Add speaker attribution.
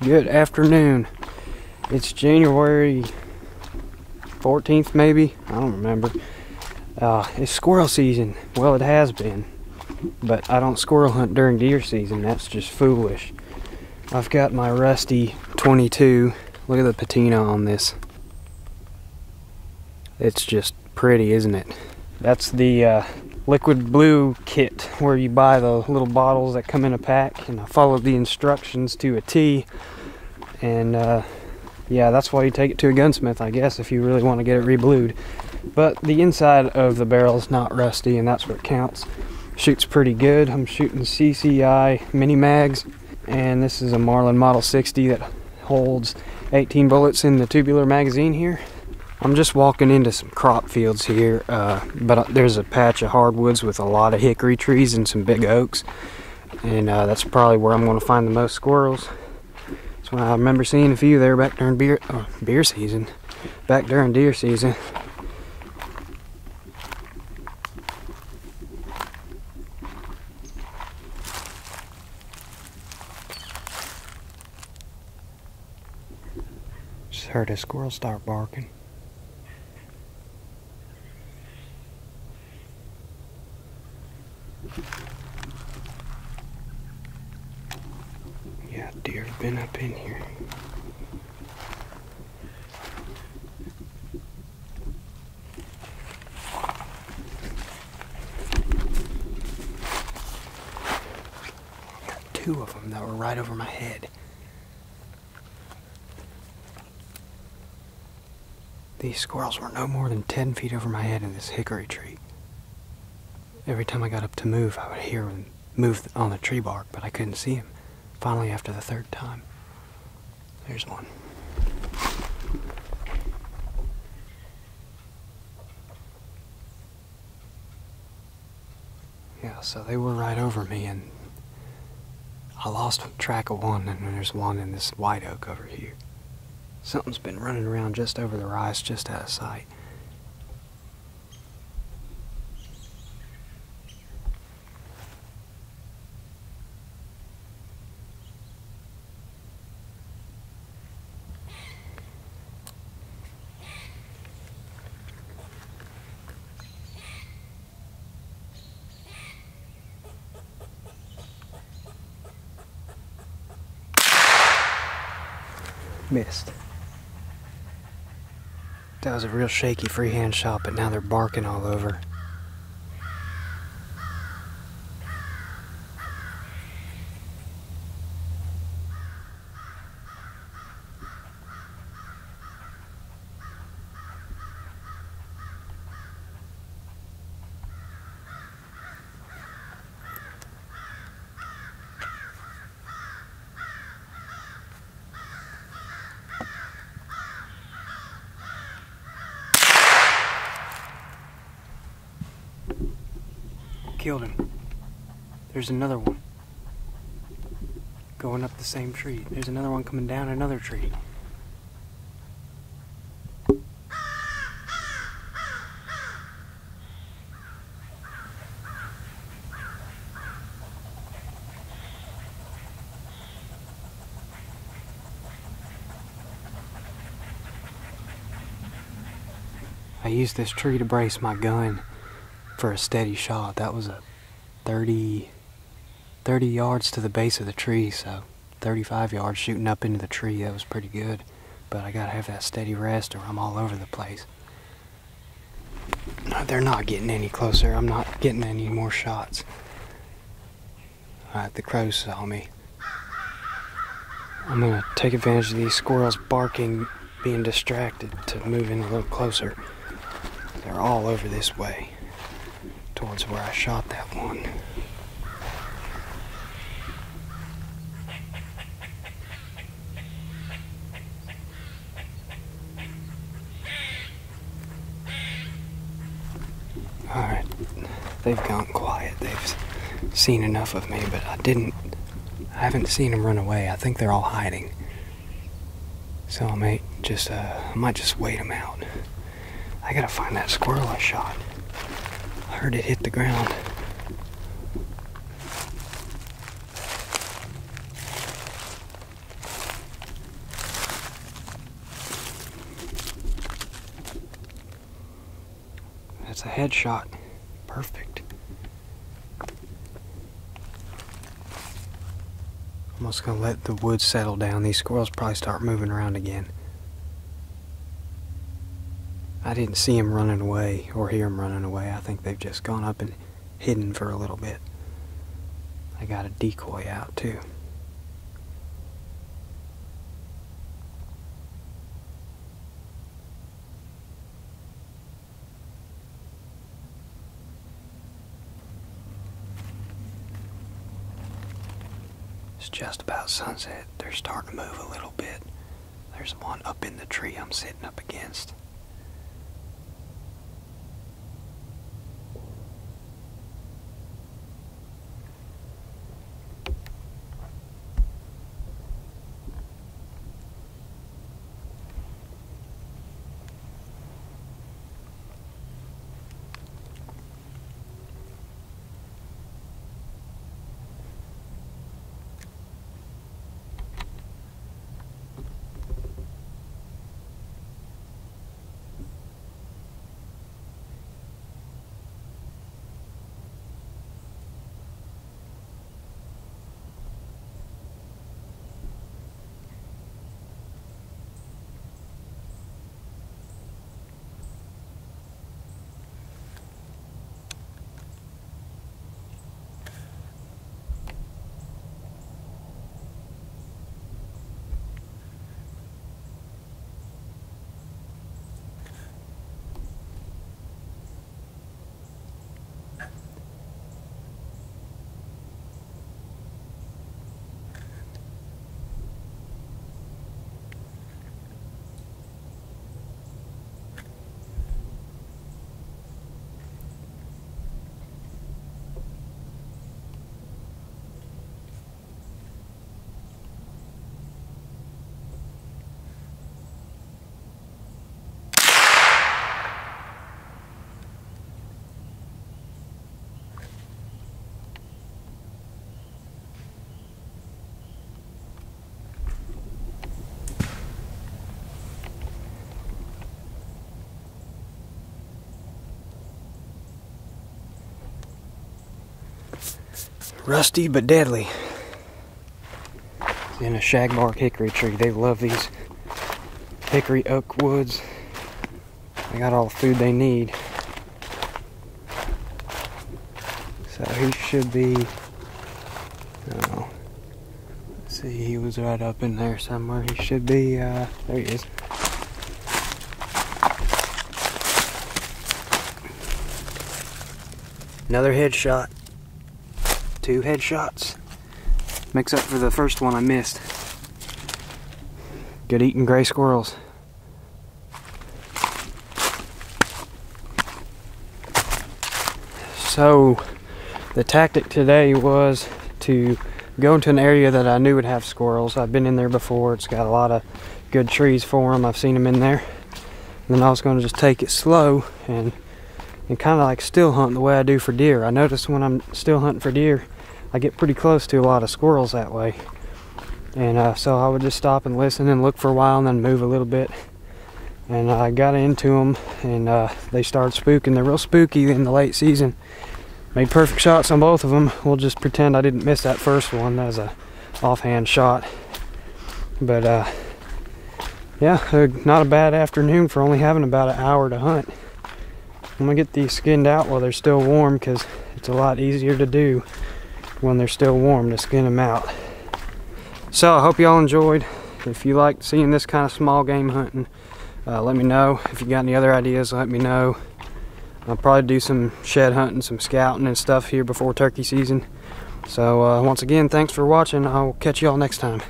Speaker 1: Good afternoon. It's January 14th maybe, I don't remember. It's squirrel season. Well, it has been, but I don't squirrel hunt during deer season. That's just foolish. I've got my rusty 22. Look at the patina on this. It's just pretty, isn't it? That's the liquid blue kit where you buy the little bottles that come in a pack, and I followed the instructions to a T, and yeah, that's why you take it to a gunsmith, I guess, if you really want to get it reblued. But the inside of the barrel is not rusty, and that's what counts. Shoots pretty good. I'm shooting CCI Mini-Mags, and this is a Marlin Model 60 that holds 18 bullets in the tubular magazine here. I'm just walking into some crop fields here, but there's a patch of hardwoods with a lot of hickory trees and some big oaks, and that's probably where I'm going to find the most squirrels. That's why I remember seeing a few there back during deer season. Just heard a squirrel start barking. Yeah, deer have been up in here. Got two of them that were right over my head. These squirrels were no more than 10 feet over my head in this hickory tree. Every time I got up to move, I would hear him move on the tree bark, but I couldn't see him. Finally, after the third time. There's one. Yeah, so they were right over me, and I lost track of one, and there's one in this white oak over here. Something's been running around just over the rise, just out of sight. Missed. That was a real shaky freehand shot, but now they're barking all over. Killed him. There's another one going up the same tree. There's another one coming down another tree. I used this tree to brace my gun for a steady shot. That was a 30 yards to the base of the tree, so 35 yards shooting up into the tree. That was pretty good, but I gotta have that steady rest or I'm all over the place. They're not getting any closer. I'm not getting any more shots. Alright, the crows saw me. I'm gonna take advantage of these squirrels barking, being distracted, to move in a little closer. They're all over this way, towards where I shot that one. Alright, they've gone quiet. They've seen enough of me, but I haven't seen them run away. I think they're all hiding. So I might just wait them out. I gotta find that squirrel I shot. I heard it hit the ground. That's a headshot. Perfect. I'm just gonna let the woods settle down. These squirrels probably start moving around again. I didn't see them running away or hear them running away. I think they've just gone up and hidden for a little bit. I got a decoy out too. It's just about sunset. They're starting to move a little bit. There's one up in the tree I'm sitting up against. Rusty but deadly. In a shagbark hickory tree. They love these hickory oak woods. They got all the food they need. So he should be, oh, let's see, he was right up in there somewhere. He should be, there he is. Another headshot. 2 headshots. Makes up for the first one I missed. Good eating gray squirrels. So the tactic today was to go into an area that I knew would have squirrels. I've been in there before. It's got a lot of good trees for them. I've seen them in there. And then I was going to just take it slow and kind of like still hunt the way I do for deer. I notice when I'm still hunting for deer, I get pretty close to a lot of squirrels that way. And so I would just stop and listen and look for a while and then move a little bit. And I got into them and they started spooking. They're real spooky in the late season. Made perfect shots on both of them. We'll just pretend I didn't miss that first one. That was a offhand shot. But yeah, not a bad afternoon for only having about an hour to hunt. I'm gonna get these skinned out while they're still warm because it's a lot easier to do when they're still warm to skin them out. So I hope y'all enjoyed. If you like seeing this kind of small game hunting, let me know. If you got any other ideas, let me know. I'll probably do some shed hunting, some scouting and stuff here before turkey season. So once again, thanks for watching. I'll catch y'all next time.